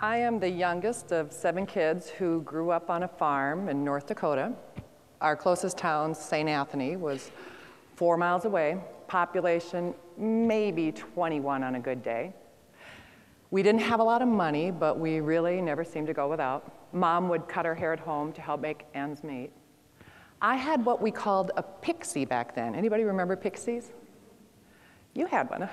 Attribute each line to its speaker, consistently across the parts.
Speaker 1: I am the youngest of 7 kids who grew up on a farm in North Dakota. Our closest town, St. Anthony, was 4 miles away. Population, maybe 21 on a good day. We didn't have a lot of money, but we really never seemed to go without. Mom would cut her hair at home to help make ends meet. I had what we called a pixie back then. Anybody remember pixies? You had one.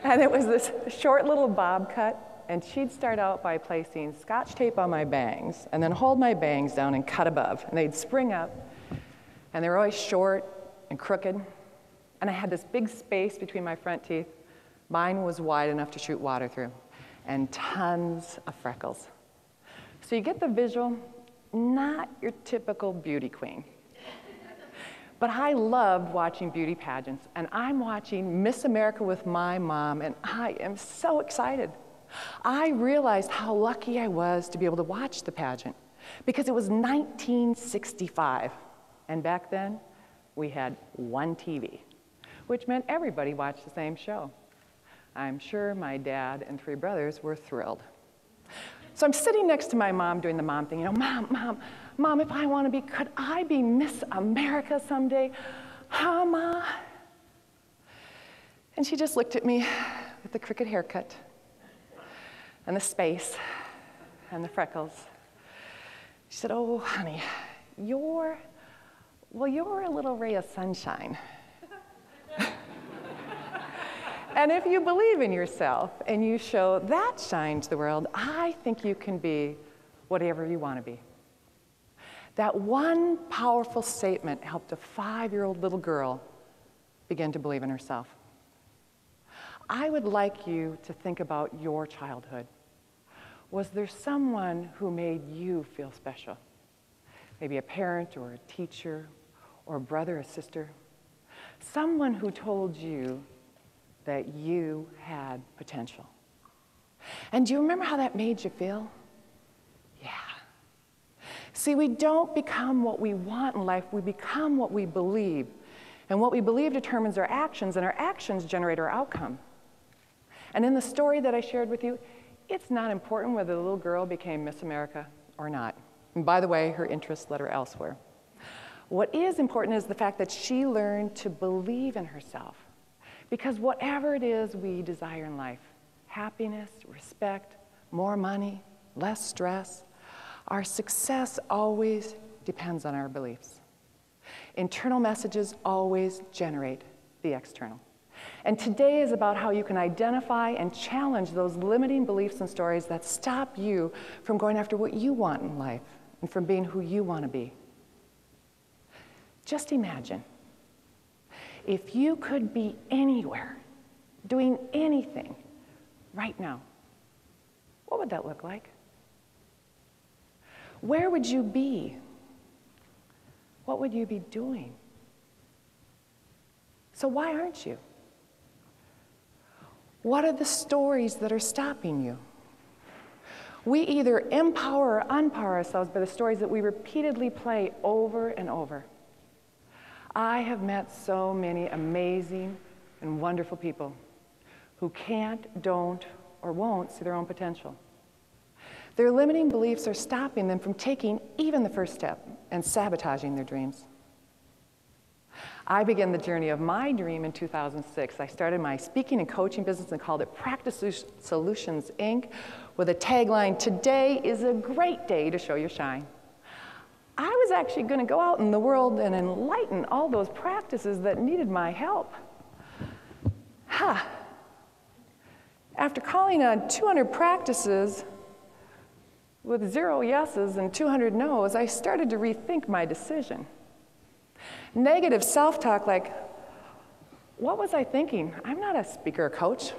Speaker 1: And it was this short little bob cut, and she'd start out by placing Scotch tape on my bangs, and then hold my bangs down and cut above, and they'd spring up, and they were always short and crooked, and I had this big space between my front teeth. Mine was wide enough to shoot water through, and tons of freckles. So you get the visual, not your typical beauty queen. But I loved watching beauty pageants, and I'm watching Miss America with my mom, and I am so excited. I realized how lucky I was to be able to watch the pageant, because it was 1965, and back then, we had one TV, which meant everybody watched the same show. I'm sure my dad and 3 brothers were thrilled. So I'm sitting next to my mom doing the mom thing. You know, Mom, if I want to be, could I be Miss America someday? Huh, Ma? And she just looked at me with the crooked haircut and the space and the freckles. She said, oh, honey, you're a little ray of sunshine. And if you believe in yourself and you show that shine to the world, I think you can be whatever you want to be. That one powerful statement helped a 5-year-old little girl begin to believe in herself. I would like you to think about your childhood. Was there someone who made you feel special? Maybe a parent or a teacher or a brother or sister. Someone who told you that you had potential. And do you remember how that made you feel? Yeah. See, we don't become what we want in life, we become what we believe. And what we believe determines our actions, and our actions generate our outcome. And in the story that I shared with you, it's not important whether the little girl became Miss America or not. And by the way, her interests led her elsewhere. What is important is the fact that she learned to believe in herself. Because whatever it is we desire in life, happiness, respect, more money, less stress, our success always depends on our beliefs. Internal messages always generate the external. And today is about how you can identify and challenge those limiting beliefs and stories that stop you from going after what you want in life and from being who you want to be. Just imagine, if you could be anywhere, doing anything right now, what would that look like? Where would you be? What would you be doing? So why aren't you? What are the stories that are stopping you? We either empower or unpower ourselves by the stories that we repeatedly play over and over. I have met so many amazing and wonderful people who can't, don't, or won't see their own potential. Their limiting beliefs are stopping them from taking even the first step and sabotaging their dreams. I began the journey of my dream in 2006. I started my speaking and coaching business and called it Practice Solutions, Inc., with a tagline, "Today is a great day to show your shine." I was actually going to go out in the world and enlighten all those practices that needed my help. After calling on 200 practices with 0 yeses and 200 no's, I started to rethink my decision. Negative self-talk like, what was I thinking? I'm not a speaker or coach.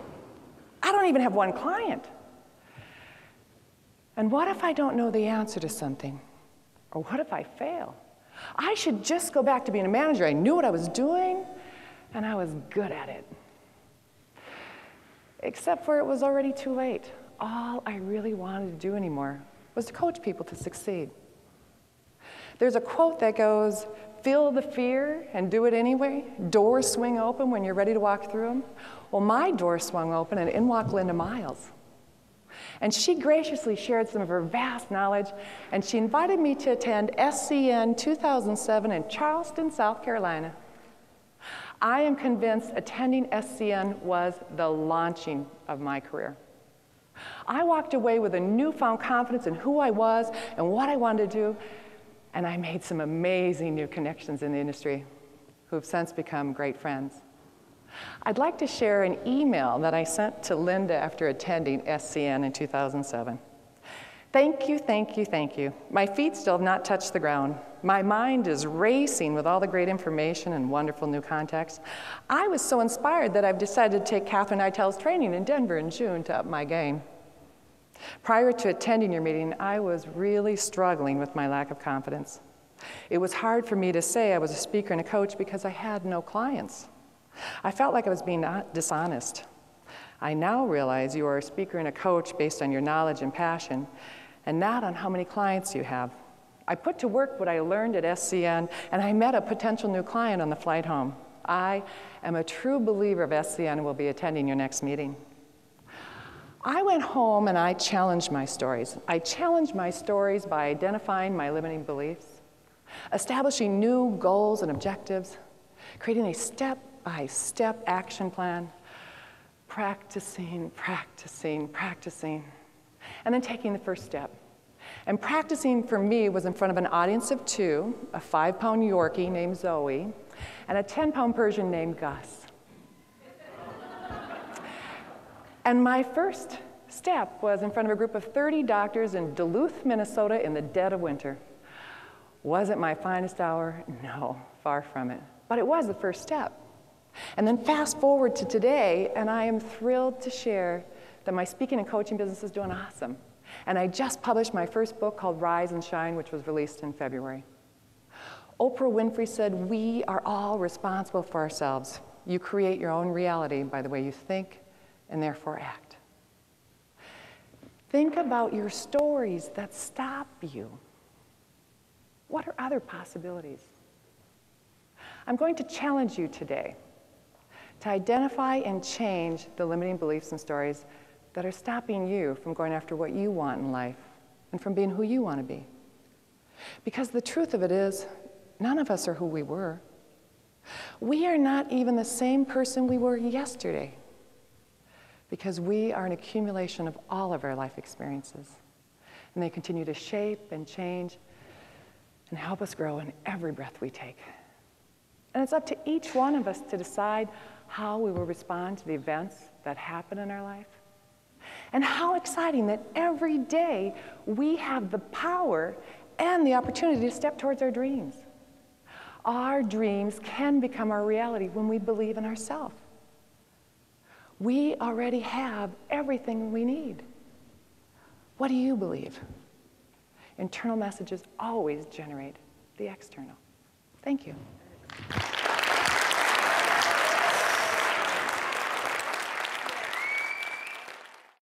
Speaker 1: I don't even have one client. And what if I don't know the answer to something? Or what if I fail? I should just go back to being a manager. I knew what I was doing, and I was good at it. Except for it was already too late. All I really wanted to do anymore was to coach people to succeed. There's a quote that goes, "Feel the fear and do it anyway. Doors swing open when you're ready to walk through them." Well, my door swung open, and in walked Linda Miles. And she graciously shared some of her vast knowledge, and she invited me to attend SCN 2007 in Charleston, South Carolina. I am convinced attending SCN was the launching of my career. I walked away with a newfound confidence in who I was and what I wanted to do, and I made some amazing new connections in the industry who have since become great friends. I'd like to share an email that I sent to Linda after attending SCN in 2007. Thank you, thank you, thank you. My feet still have not touched the ground. My mind is racing with all the great information and wonderful new contacts. I was so inspired that I've decided to take Catherine Eitel's training in Denver in June to up my game. Prior to attending your meeting, I was really struggling with my lack of confidence. It was hard for me to say I was a speaker and a coach because I had no clients. I felt like I was being dishonest. I now realize you are a speaker and a coach based on your knowledge and passion, and not on how many clients you have. I put to work what I learned at SCN, and I met a potential new client on the flight home. I am a true believer of SCN and will be attending your next meeting. I went home and I challenged my stories. I challenged my stories by identifying my limiting beliefs, establishing new goals and objectives, creating a step-by-step action plan, practicing, practicing, practicing, and then taking the first step. And practicing for me was in front of an audience of two, a 5-pound Yorkie named Zoe, and a 10-pound Persian named Gus. And my first step was in front of a group of 30 doctors in Duluth, Minnesota in the dead of winter. Was it my finest hour? No, far from it. But it was the first step. And then fast forward to today, and I am thrilled to share that my speaking and coaching business is doing awesome. And I just published my first book called Rise and Shine, which was released in February. Oprah Winfrey said, "We are all responsible for ourselves. You create your own reality by the way you think and therefore act." Think about your stories that stop you. What are other possibilities? I'm going to challenge you today to identify and change the limiting beliefs and stories that are stopping you from going after what you want in life and from being who you want to be. Because the truth of it is, none of us are who we were. We are not even the same person we were yesterday, because we are an accumulation of all of our life experiences. And they continue to shape and change and help us grow in every breath we take. And it's up to each one of us to decide how we will respond to the events that happen in our life. And how exciting that every day we have the power and the opportunity to step towards our dreams. Our dreams can become our reality when we believe in ourselves. We already have everything we need. What do you believe? Internal messages always generate the external. Thank you.